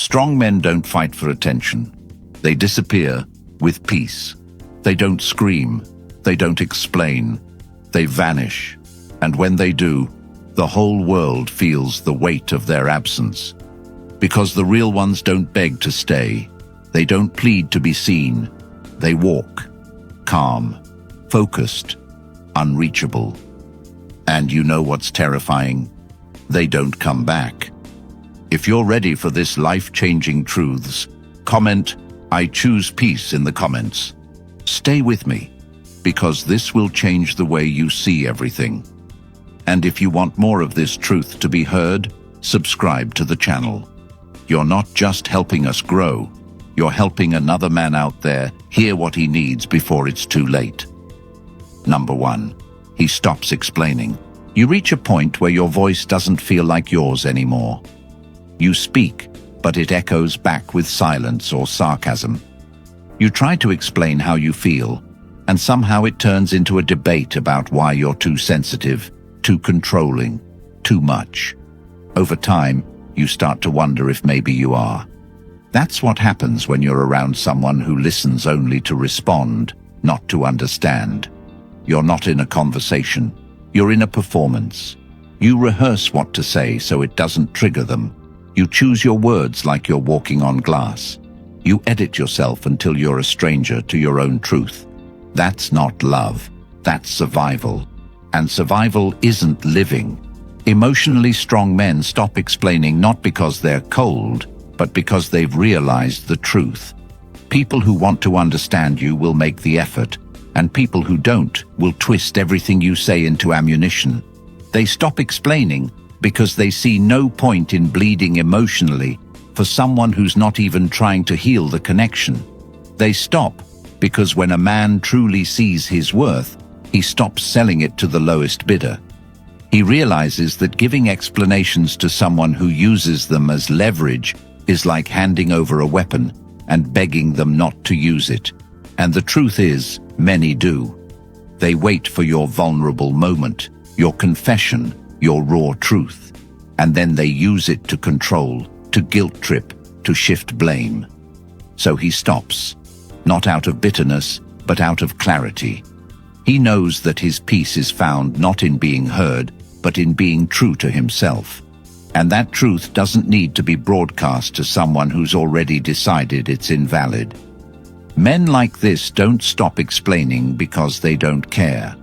Strong men don't fight for attention. They disappear with peace. They don't scream. They don't explain. They vanish. And when they do, the whole world feels the weight of their absence. Because the real ones don't beg to stay. They don't plead to be seen. They walk, calm, focused, unreachable. And you know what's terrifying? They don't come back. If you're ready for this life-changing truths, comment, "I choose peace" in the comments. Stay with me, because this will change the way you see everything. And if you want more of this truth to be heard, subscribe to the channel. You're not just helping us grow, you're helping another man out there hear what he needs before it's too late. Number 1. He stops explaining. You reach a point where your voice doesn't feel like yours anymore. You speak, but it echoes back with silence or sarcasm. You try to explain how you feel, and somehow it turns into a debate about why you're too sensitive, too controlling, too much. Over time, you start to wonder if maybe you are. That's what happens when you're around someone who listens only to respond, not to understand. You're not in a conversation. You're in a performance. You rehearse what to say so it doesn't trigger them. You choose your words like you're walking on glass. You edit yourself until you're a stranger to your own truth. That's not love. That's survival. And survival isn't living. Emotionally strong men stop explaining not because they're cold, but because they've realized the truth. People who want to understand you will make the effort, and people who don't will twist everything you say into ammunition. They stop explaining because they see no point in bleeding emotionally for someone who's not even trying to heal the connection. They stop because when a man truly sees his worth, he stops selling it to the lowest bidder. He realizes that giving explanations to someone who uses them as leverage is like handing over a weapon and begging them not to use it. And the truth is, many do. They wait for your vulnerable moment, your confession, your raw truth, and then they use it to control, to guilt trip, to shift blame. So he stops, not out of bitterness, but out of clarity. He knows that his peace is found not in being heard, but in being true to himself. And that truth doesn't need to be broadcast to someone who's already decided it's invalid. Men like this don't stop explaining because they don't care.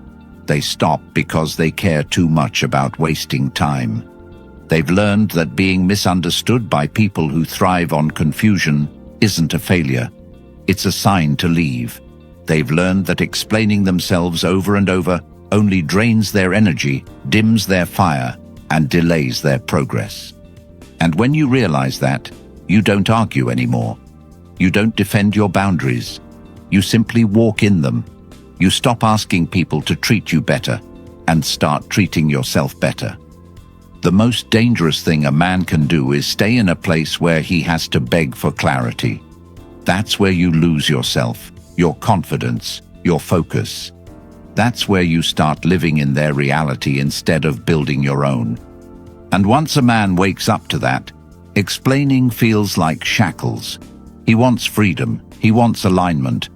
They stop because they care too much about wasting time. They've learned that being misunderstood by people who thrive on confusion isn't a failure. It's a sign to leave. They've learned that explaining themselves over and over only drains their energy, dims their fire, and delays their progress. And when you realize that, you don't argue anymore. You don't defend your boundaries. You simply walk in them. You stop asking people to treat you better and start treating yourself better. The most dangerous thing a man can do is stay in a place where he has to beg for clarity. That's where you lose yourself, your confidence, your focus. That's where you start living in their reality instead of building your own. And once a man wakes up to that, explaining feels like shackles. He wants freedom, he wants alignment,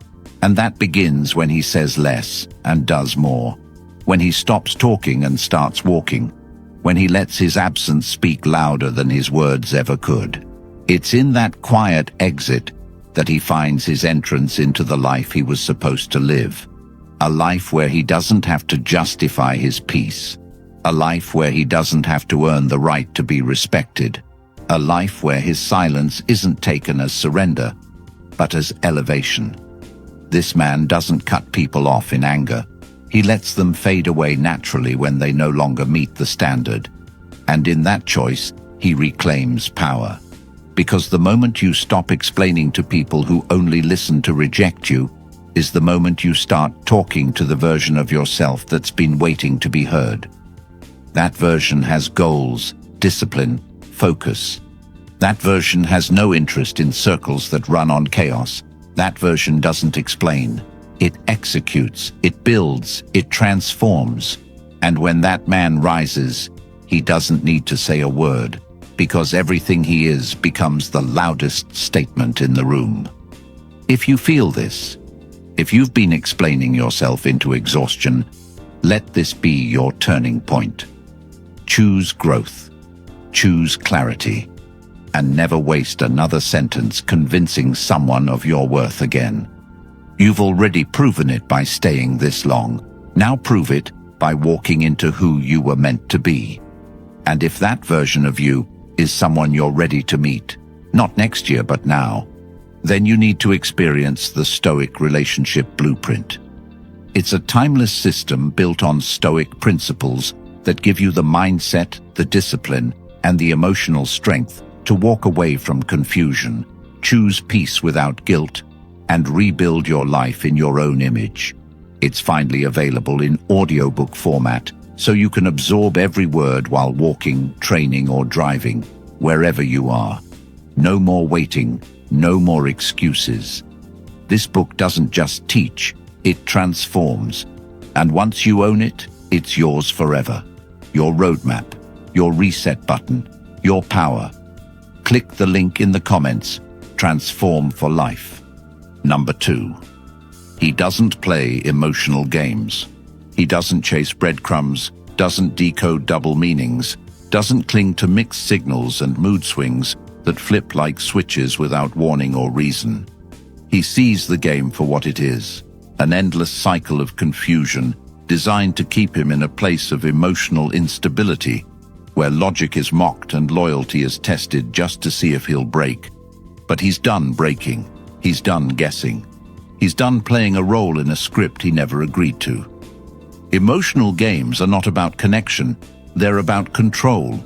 and that begins when he says less and does more. When he stops talking and starts walking. When he lets his absence speak louder than his words ever could. It's in that quiet exit that he finds his entrance into the life he was supposed to live. A life where he doesn't have to justify his peace. A life where he doesn't have to earn the right to be respected. A life where his silence isn't taken as surrender, but as elevation. This man doesn't cut people off in anger. He lets them fade away naturally when they no longer meet the standard. And in that choice, he reclaims power. Because the moment you stop explaining to people who only listen to reject you, is the moment you start talking to the version of yourself that's been waiting to be heard. That version has goals, discipline, focus. That version has no interest in circles that run on chaos. That version doesn't explain. It executes, it builds, it transforms. And when that man rises, he doesn't need to say a word. because everything he is becomes the loudest statement in the room. If you feel this, if you've been explaining yourself into exhaustion, let this be your turning point. Choose growth, choose clarity, and never waste another sentence convincing someone of your worth again. You've already proven it by staying this long. Now prove it by walking into who you were meant to be. And if that version of you is someone you're ready to meet, not next year but now, then you need to experience the Stoic relationship blueprint. It's a timeless system built on Stoic principles that give you the mindset, the discipline, and the emotional strength to walk away from confusion, choose peace without guilt, and rebuild your life in your own image. It's finally available in audiobook format, so you can absorb every word while walking, training, or driving, wherever you are. No more waiting, no more excuses. This book doesn't just teach, it transforms. And once you own it, it's yours forever. Your roadmap, your reset button, your power. Click the link in the comments. Transform for life. Number 2. He doesn't play emotional games. He doesn't chase breadcrumbs, doesn't decode double meanings, doesn't cling to mixed signals and mood swings that flip like switches without warning or reason. He sees the game for what it is, an endless cycle of confusion designed to keep him in a place of emotional instability, where logic is mocked and loyalty is tested just to see if he'll break. But he's done breaking. He's done guessing. He's done playing a role in a script he never agreed to. Emotional games are not about connection, they're about control.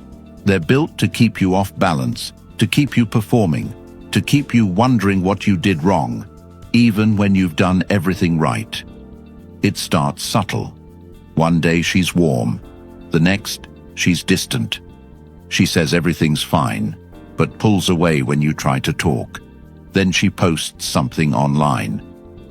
They're built to keep you off balance, to keep you performing, to keep you wondering what you did wrong, even when you've done everything right. It starts subtle. One day she's warm, the next she's distant. She says everything's fine, but pulls away when you try to talk. Then she posts something online,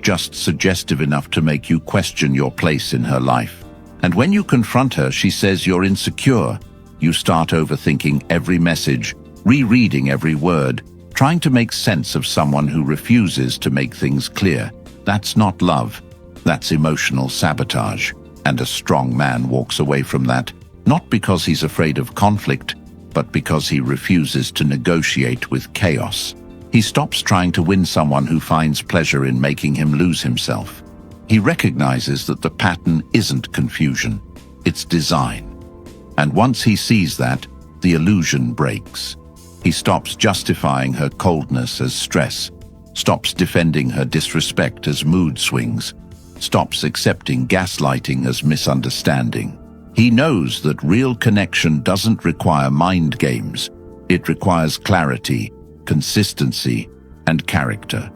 just suggestive enough to make you question your place in her life. And when you confront her, she says you're insecure. You start overthinking every message, rereading every word, trying to make sense of someone who refuses to make things clear. That's not love. That's emotional sabotage. And a strong man walks away from that, not because he's afraid of conflict, but because he refuses to negotiate with chaos. He stops trying to win someone who finds pleasure in making him lose himself. He recognizes that the pattern isn't confusion, it's design. And once he sees that, the illusion breaks. He stops justifying her coldness as stress, stops defending her disrespect as mood swings, stops accepting gaslighting as misunderstanding. He knows that real connection doesn't require mind games. It requires clarity, consistency, and character.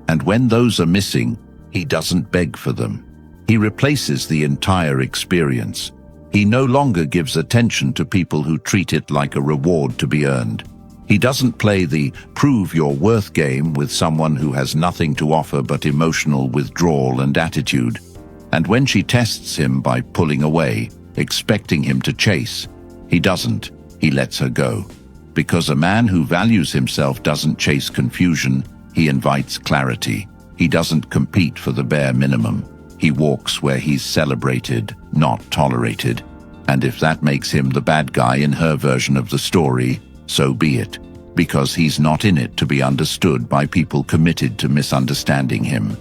And when those are missing, he doesn't beg for them. He replaces the entire experience. He no longer gives attention to people who treat it like a reward to be earned. He doesn't play the prove your worth game with someone who has nothing to offer but emotional withdrawal and attitude. And when she tests him by pulling away, expecting him to chase, he doesn't. He lets her go. Because a man who values himself doesn't chase confusion, he invites clarity. He doesn't compete for the bare minimum. He walks where he's celebrated, not tolerated. And if that makes him the bad guy in her version of the story, so be it. Because he's not in it to be understood by people committed to misunderstanding him.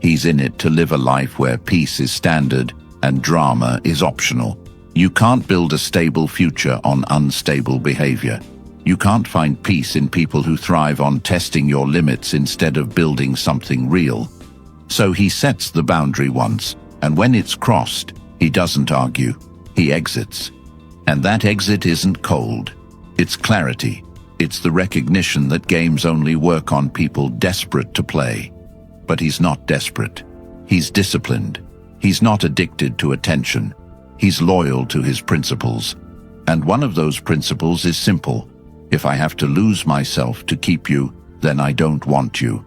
He's in it to live a life where peace is standard and drama is optional. You can't build a stable future on unstable behavior. You can't find peace in people who thrive on testing your limits instead of building something real. So he sets the boundary once, and when it's crossed, he doesn't argue. He exits. And that exit isn't cold. It's clarity. It's the recognition that games only work on people desperate to play. But he's not desperate. He's disciplined. He's not addicted to attention. He's loyal to his principles. And one of those principles is simple. If I have to lose myself to keep you, then I don't want you.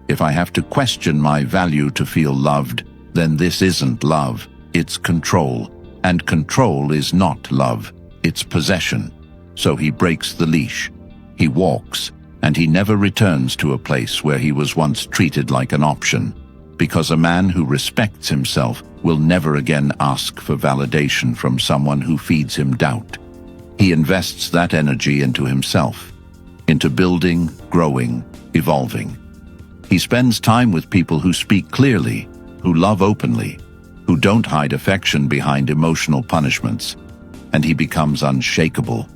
If I have to question my value to feel loved, then this isn't love, it's control. And control is not love, it's possession. So he breaks the leash. He walks, and he never returns to a place where he was once treated like an option, because a man who respects himself will never again ask for validation from someone who feeds him doubt. He invests that energy into himself, into building, growing, evolving. He spends time with people who speak clearly, who love openly, who don't hide affection behind emotional punishments, and he becomes unshakable.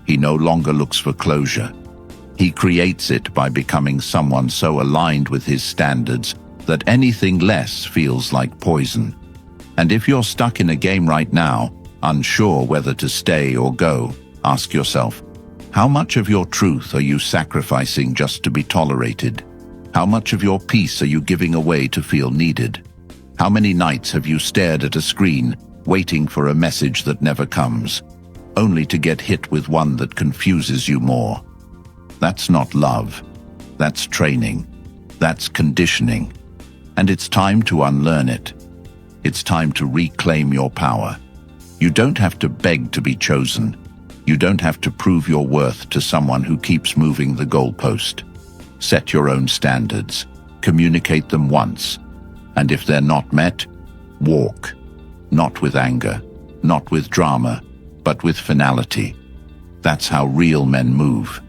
He no longer looks for closure. He creates it by becoming someone so aligned with his standards that anything less feels like poison. And if you're stuck in a game right now, unsure whether to stay or go, ask yourself, how much of your truth are you sacrificing just to be tolerated? How much of your peace are you giving away to feel needed? How many nights have you stared at a screen, waiting for a message that never comes, only to get hit with one that confuses you more? That's not love. That's training. That's conditioning. And it's time to unlearn it. It's time to reclaim your power. You don't have to beg to be chosen. You don't have to prove your worth to someone who keeps moving the goalpost. Set your own standards. Communicate them once. And if they're not met, walk. Not with anger, not with drama, but with finality. That's how real men move.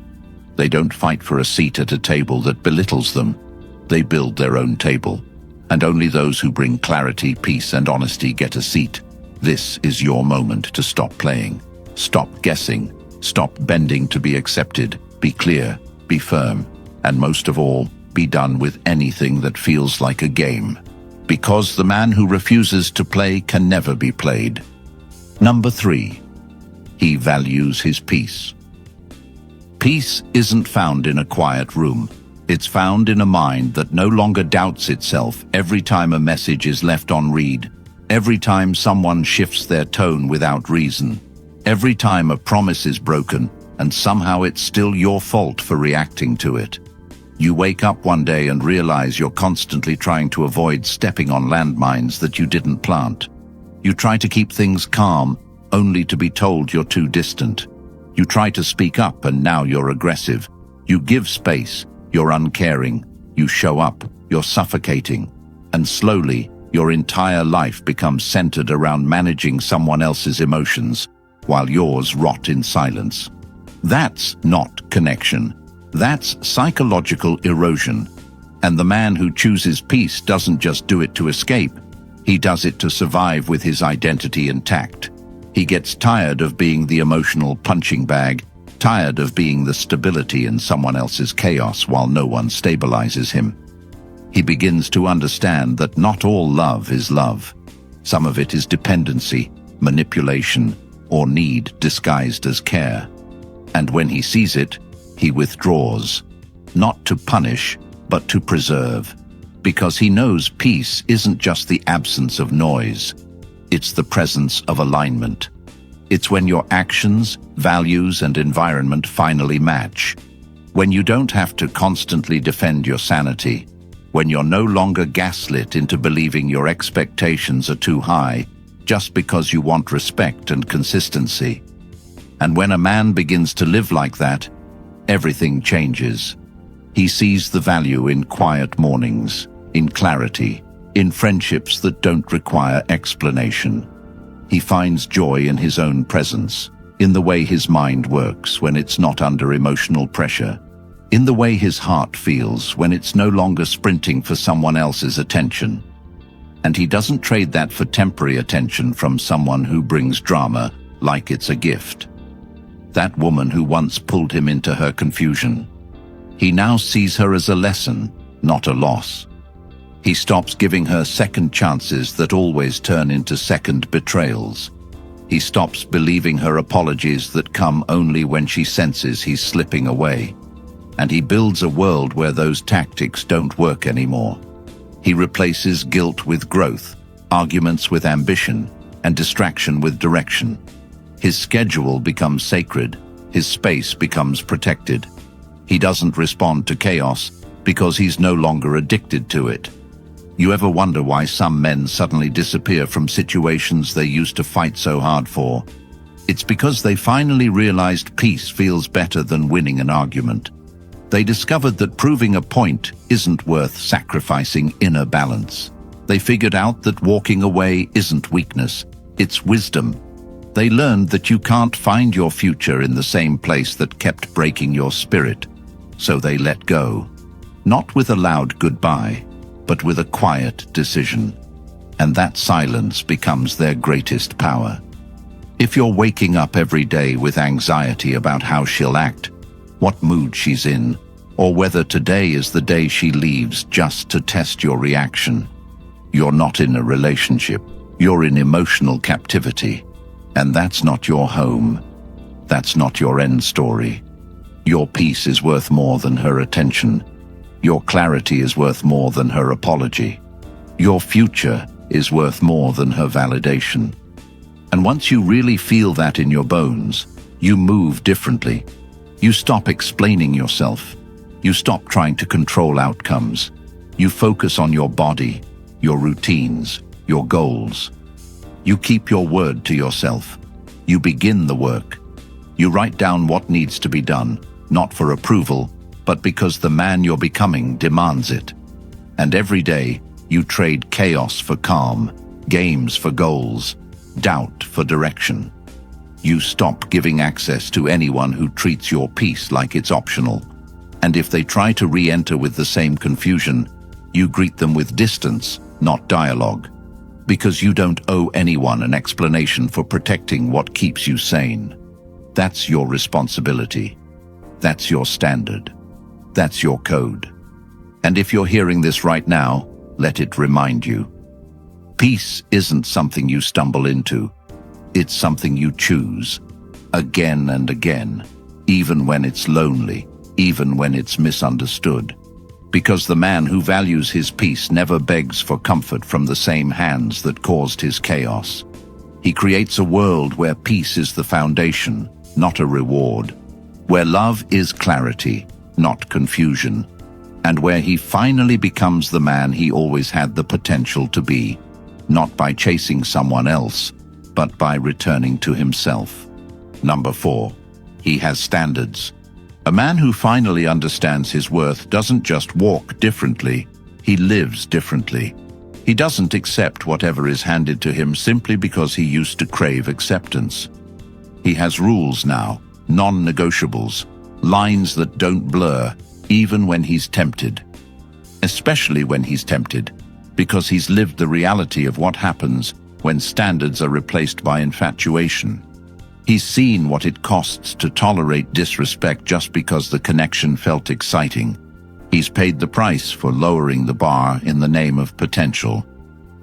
They don't fight for a seat at a table that belittles them. They build their own table. And only those who bring clarity, peace, and honesty get a seat. This is your moment to stop playing. Stop guessing. Stop bending to be accepted. Be clear. Be firm. And most of all, be done with anything that feels like a game. Because the man who refuses to play can never be played. Number 3. He values his peace. Peace isn't found in a quiet room. It's found in a mind that no longer doubts itself every time a message is left on read, every time someone shifts their tone without reason, every time a promise is broken and somehow it's still your fault for reacting to it. You wake up one day and realize you're constantly trying to avoid stepping on landmines that you didn't plant. You try to keep things calm, only to be told you're too distant. You try to speak up and now you're aggressive. You give space, you're uncaring. You show up, you're suffocating. And slowly, your entire life becomes centered around managing someone else's emotions, while yours rot in silence. That's not connection. That's psychological erosion. And the man who chooses peace doesn't just do it to escape. He does it to survive with his identity intact. He gets tired of being the emotional punching bag, tired of being the stability in someone else's chaos while no one stabilizes him. He begins to understand that not all love is love. Some of it is dependency, manipulation, or need disguised as care. And when he sees it, he withdraws, not to punish, but to preserve, because he knows peace isn't just the absence of noise. It's the presence of alignment. It's when your actions, values, and environment finally match. When you don't have to constantly defend your sanity. When you're no longer gaslit into believing your expectations are too high, just because you want respect and consistency. And when a man begins to live like that, everything changes. He sees the value in quiet mornings, in clarity, in friendships that don't require explanation. He finds joy in his own presence, in the way his mind works when it's not under emotional pressure, in the way his heart feels when it's no longer sprinting for someone else's attention. And he doesn't trade that for temporary attention from someone who brings drama like it's a gift. That woman who once pulled him into her confusion. He now sees her as a lesson, not a loss. He stops giving her second chances that always turn into second betrayals. He stops believing her apologies that come only when she senses he's slipping away. And he builds a world where those tactics don't work anymore. He replaces guilt with growth, arguments with ambition, and distraction with direction. His schedule becomes sacred. His space becomes protected. He doesn't respond to chaos because he's no longer addicted to it. You ever wonder why some men suddenly disappear from situations they used to fight so hard for? It's because they finally realized peace feels better than winning an argument. They discovered that proving a point isn't worth sacrificing inner balance. They figured out that walking away isn't weakness, it's wisdom. They learned that you can't find your future in the same place that kept breaking your spirit. So they let go, not with a loud goodbye, but with a quiet decision. And that silence becomes their greatest power. If you're waking up every day with anxiety about how she'll act, what mood she's in, or whether today is the day she leaves just to test your reaction, you're not in a relationship, you're in emotional captivity. And that's not your home. That's not your end story. Your peace is worth more than her attention. Your clarity is worth more than her apology. Your future is worth more than her validation. And once you really feel that in your bones, you move differently. You stop explaining yourself. You stop trying to control outcomes. You focus on your body, your routines, your goals. You keep your word to yourself. You begin the work. You write down what needs to be done, not for approval, but because the man you're becoming demands it. And every day, you trade chaos for calm, games for goals, doubt for direction. You stop giving access to anyone who treats your peace like it's optional. And if they try to re-enter with the same confusion, you greet them with distance, not dialogue. Because you don't owe anyone an explanation for protecting what keeps you sane. That's your responsibility. That's your standard. That's your code. And if you're hearing this right now, let it remind you. Peace isn't something you stumble into. It's something you choose, again and again, even when it's lonely, even when it's misunderstood. Because the man who values his peace never begs for comfort from the same hands that caused his chaos. He creates a world where peace is the foundation, not a reward, where love is clarity, not confusion, and where he finally becomes the man he always had the potential to be, not by chasing someone else, but by returning to himself. Number 4, he has standards. A man who finally understands his worth doesn't just walk differently, he lives differently. He doesn't accept whatever is handed to him simply because he used to crave acceptance. He has rules now, non-negotiables, lines that don't blur, even when he's tempted. Especially when he's tempted, because he's lived the reality of what happens when standards are replaced by infatuation. He's seen what it costs to tolerate disrespect just because the connection felt exciting. He's paid the price for lowering the bar in the name of potential.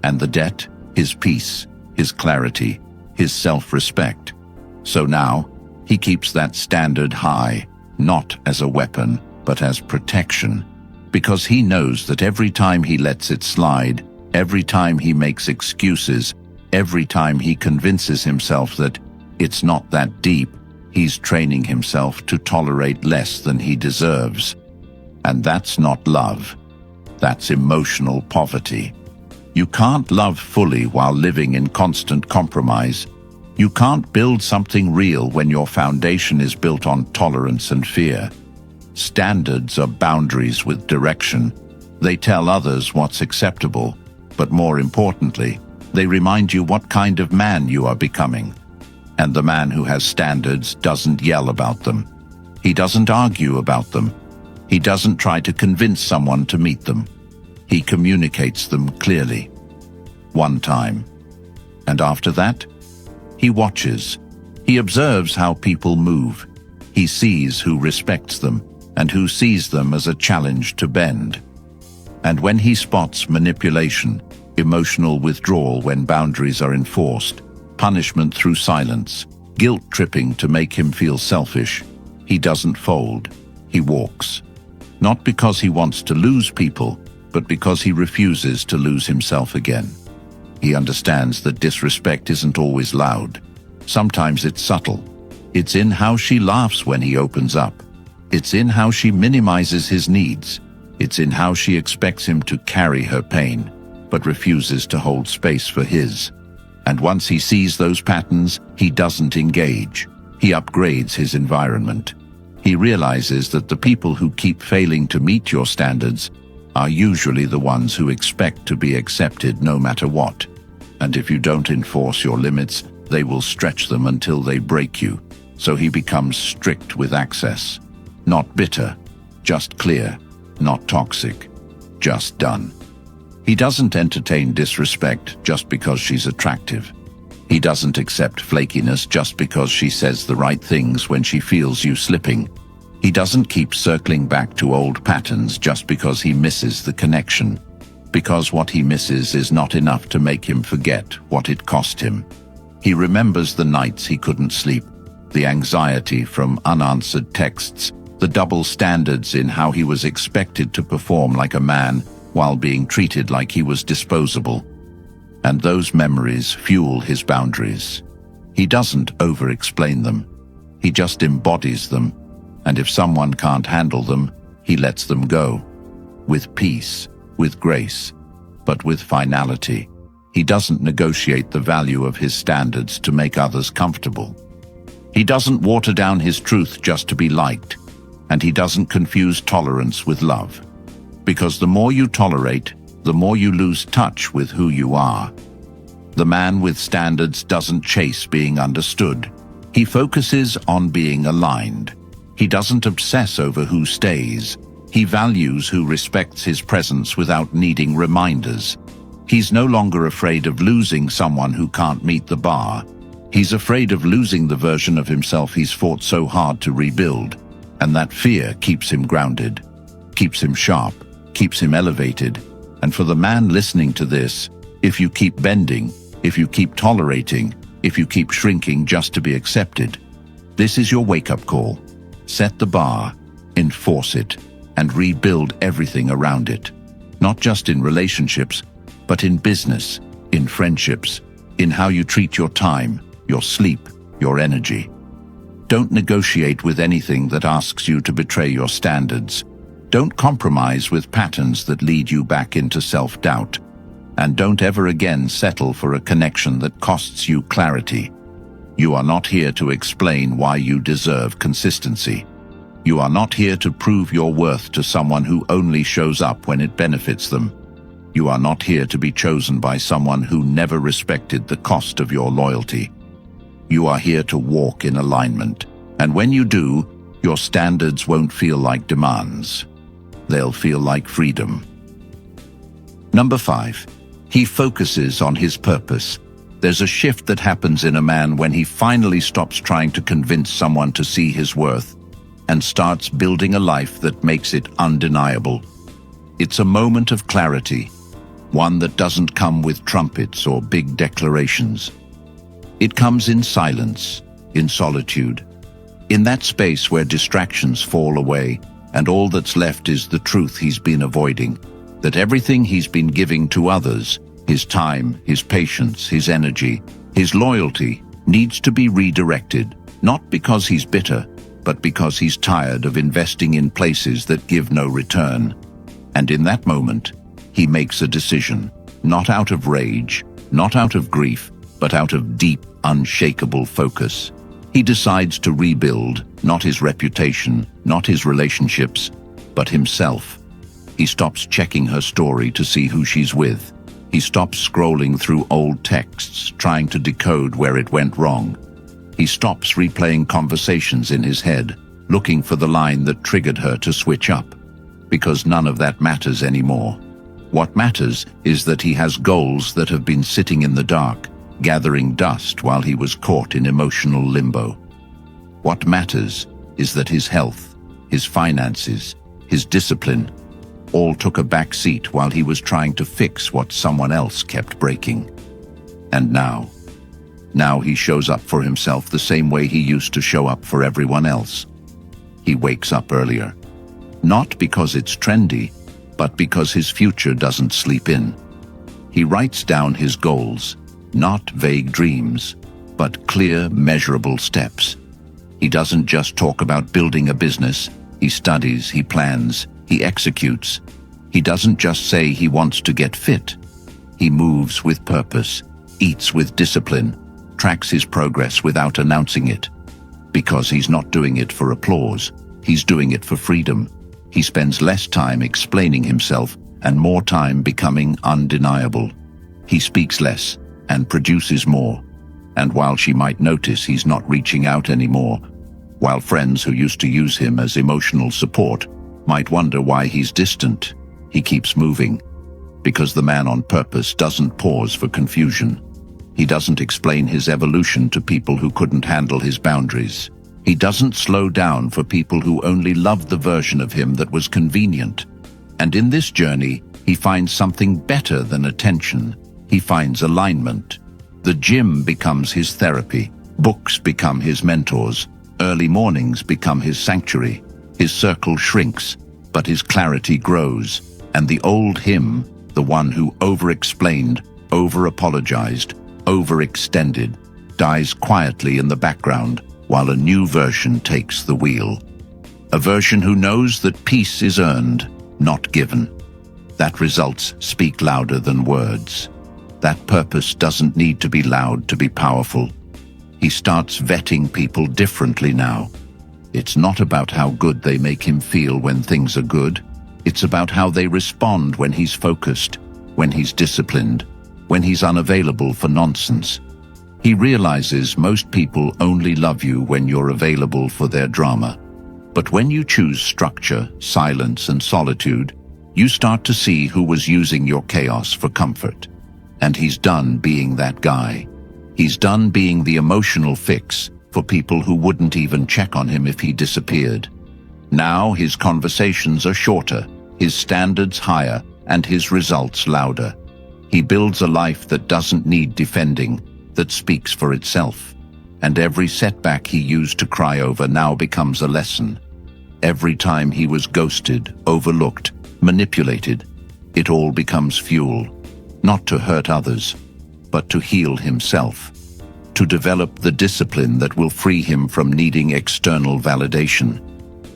And the debt, his peace, his clarity, his self-respect. So now, he keeps that standard high, not as a weapon, but as protection. Because he knows that every time he lets it slide, every time he makes excuses, every time he convinces himself that it's not that deep, he's training himself to tolerate less than he deserves. And that's not love. That's emotional poverty. You can't love fully while living in constant compromise. You can't build something real when your foundation is built on tolerance and fear. Standards are boundaries with direction. They tell others what's acceptable, but more importantly, they remind you what kind of man you are becoming. And the man who has standards doesn't yell about them. He doesn't argue about them. He doesn't try to convince someone to meet them. He communicates them clearly. One time. And after that, he watches. He observes how people move. He sees who respects them and who sees them as a challenge to bend. And when he spots manipulation, emotional withdrawal when boundaries are enforced, punishment through silence, guilt-tripping to make him feel selfish, he doesn't fold, he walks. Not because he wants to lose people, but because he refuses to lose himself again. He understands that disrespect isn't always loud. Sometimes it's subtle. It's in how she laughs when he opens up. It's in how she minimizes his needs. It's in how she expects him to carry her pain, but refuses to hold space for his. And once he sees those patterns, he doesn't engage. He upgrades his environment. He realizes that the people who keep failing to meet your standards are usually the ones who expect to be accepted no matter what. And if you don't enforce your limits, they will stretch them until they break you. So he becomes strict with access. Not bitter, just clear. Not toxic, just done. He doesn't entertain disrespect just because she's attractive. He doesn't accept flakiness just because she says the right things when she feels you slipping. He doesn't keep circling back to old patterns just because he misses the connection. Because what he misses is not enough to make him forget what it cost him. He remembers the nights he couldn't sleep, the anxiety from unanswered texts, the double standards in how he was expected to perform like a man while being treated like he was disposable. And those memories fuel his boundaries. He doesn't over-explain them. He just embodies them. And if someone can't handle them, he lets them go. With peace, with grace, but with finality. He doesn't negotiate the value of his standards to make others comfortable. He doesn't water down his truth just to be liked. And he doesn't confuse tolerance with love. Because the more you tolerate, the more you lose touch with who you are. The man with standards doesn't chase being understood. He focuses on being aligned. He doesn't obsess over who stays. He values who respects his presence without needing reminders. He's no longer afraid of losing someone who can't meet the bar. He's afraid of losing the version of himself he's fought so hard to rebuild. And that fear keeps him grounded, keeps him sharp, keeps him elevated. And for the man listening to this, if you keep bending, if you keep tolerating, if you keep shrinking just to be accepted, this is your wake-up call. Set the bar, enforce it, and rebuild everything around it. Not just in relationships, but in business, in friendships, in how you treat your time, your sleep, your energy. Don't negotiate with anything that asks you to betray your standards. Don't compromise with patterns that lead you back into self-doubt. And don't ever again settle for a connection that costs you clarity. You are not here to explain why you deserve consistency. You are not here to prove your worth to someone who only shows up when it benefits them. You are not here to be chosen by someone who never respected the cost of your loyalty. You are here to walk in alignment. And when you do, your standards won't feel like demands. They'll feel like freedom. Number 5. He focuses on his purpose. There's a shift that happens in a man when he finally stops trying to convince someone to see his worth and starts building a life that makes it undeniable. It's a moment of clarity, one that doesn't come with trumpets or big declarations. It comes in silence, in solitude, in that space where distractions fall away and all that's left is the truth he's been avoiding, that everything he's been giving to others, his time, his patience, his energy, his loyalty, needs to be redirected, not because he's bitter, but because he's tired of investing in places that give no return. And in that moment, he makes a decision, not out of rage, not out of grief, but out of deep, unshakable focus. He decides to rebuild, not his reputation, not his relationships, but himself. He stops checking her story to see who she's with. He stops scrolling through old texts, trying to decode where it went wrong. He stops replaying conversations in his head, looking for the line that triggered her to switch up, because none of that matters anymore. What matters is that he has goals that have been sitting in the dark, gathering dust while he was caught in emotional limbo. What matters is that his health, his finances, his discipline, all took a back seat while he was trying to fix what someone else kept breaking. And now he shows up for himself the same way he used to show up for everyone else. He wakes up earlier, not because it's trendy, but because his future doesn't sleep in. He writes down his goals, not vague dreams, but clear, measurable steps. He doesn't just talk about building a business. He studies, he plans, he executes. He doesn't just say he wants to get fit. He moves with purpose. eats with discipline, tracks his progress without announcing it. Because he's not doing it for applause, he's doing it for freedom. He spends less time explaining himself and more time becoming undeniable. He speaks less and produces more. And while she might notice he's not reaching out anymore, while friends who used to use him as emotional support might wonder why he's distant, he keeps moving. Because the man on purpose doesn't pause for confusion. He doesn't explain his evolution to people who couldn't handle his boundaries. He doesn't slow down for people who only loved the version of him that was convenient. And in this journey, he finds something better than attention. He finds alignment. The gym becomes his therapy. Books become his mentors. Early mornings become his sanctuary. His circle shrinks, but his clarity grows. And the old him, the one who over-explained, over-apologized, overextended, dies quietly in the background while a new version takes the wheel. A version who knows that peace is earned, not given. That results speak louder than words. That purpose doesn't need to be loud to be powerful. He starts vetting people differently now. It's not about how good they make him feel when things are good. It's about how they respond when he's focused, when he's disciplined, when he's unavailable for nonsense. He realizes most people only love you when you're available for their drama. But when you choose structure, silence, and solitude, you start to see who was using your chaos for comfort. And he's done being that guy. He's done being the emotional fix for people who wouldn't even check on him if he disappeared. Now his conversations are shorter, his standards higher, and his results louder. He builds a life that doesn't need defending, that speaks for itself. And every setback he used to cry over now becomes a lesson. Every time he was ghosted, overlooked, manipulated, it all becomes fuel, not to hurt others, but to heal himself, to develop the discipline that will free him from needing external validation,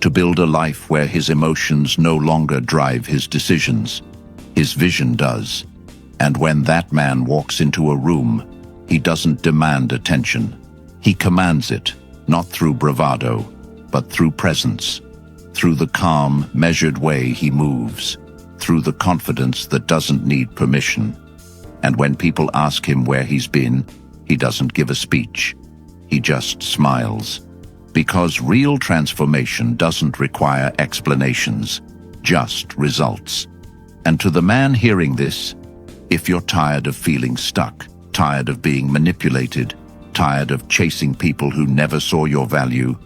to build a life where his emotions no longer drive his decisions. His vision does. And when that man walks into a room, he doesn't demand attention. He commands it, not through bravado, but through presence, through the calm, measured way he moves, through the confidence that doesn't need permission. And when people ask him where he's been, he doesn't give a speech. He just smiles. Because real transformation doesn't require explanations, just results. And to the man hearing this, if you're tired of feeling stuck, tired of being manipulated, tired of chasing people who never saw your value,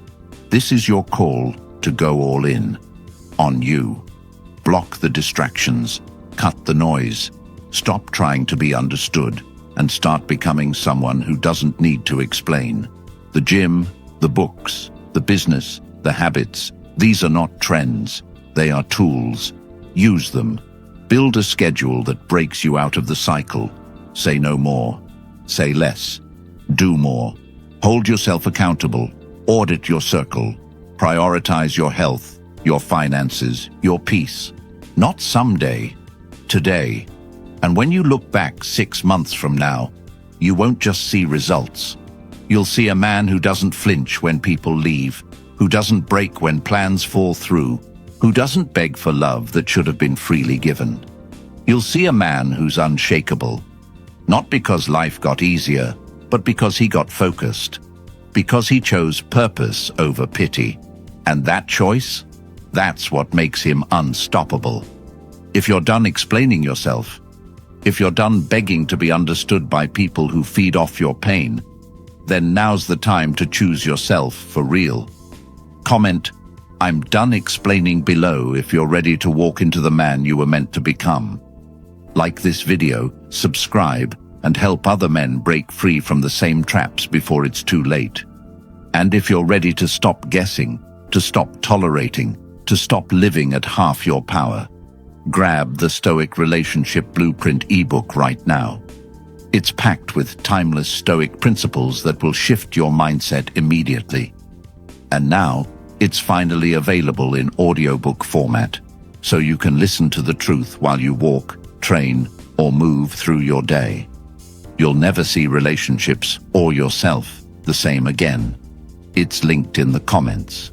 this is your call to go all in. On you. Block the distractions, cut the noise, stop trying to be understood, and start becoming someone who doesn't need to explain. The gym, the books, the business, the habits, these are not trends. They are tools. Use them. Build a schedule that breaks you out of the cycle. Say no more. Say less. Do more. Hold yourself accountable. Audit your circle. Prioritize your health, your finances, your peace. Not someday, today. And when you look back 6 months from now, you won't just see results. You'll see a man who doesn't flinch when people leave, who doesn't break when plans fall through, who doesn't beg for love that should have been freely given. You'll see a man who's unshakable, not because life got easier, but because he got focused, because he chose purpose over pity. And that choice, that's what makes him unstoppable. If you're done explaining yourself, if you're done begging to be understood by people who feed off your pain, then now's the time to choose yourself for real. Comment, "I'm done explaining" below if you're ready to walk into the man you were meant to become. Like this video, subscribe, and help other men break free from the same traps before it's too late. And if you're ready to stop guessing, to stop tolerating, to stop living at half your power, grab the Stoic Relationship Blueprint ebook right now. It's packed with timeless Stoic principles that will shift your mindset immediately. And now, it's finally available in audiobook format, so you can listen to the truth while you walk, train, or move through your day. you'll never see relationships or yourself the same again. It's linked in the comments.